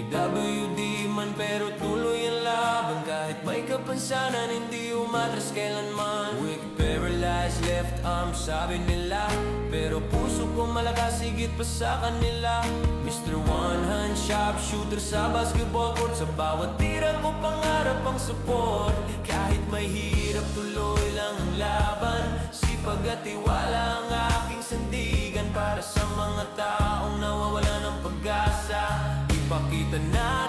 PWD man pero tuloy ang laban. Kahit may kapansanan hindi umatras kailanman. Weak, paralyzed, left arm sabi nila, pero puso ko malakas higit pa sa kanila. Mr. One Hand Sharpshooter sa basketball court. Sa bawat tira ko pangarap ang support. Kahit may hirap tuloy lang ang laban. Sipag at tiwala ang aking sandigan. Para sa mga taong nawawala ng pag-asa, ipakita natin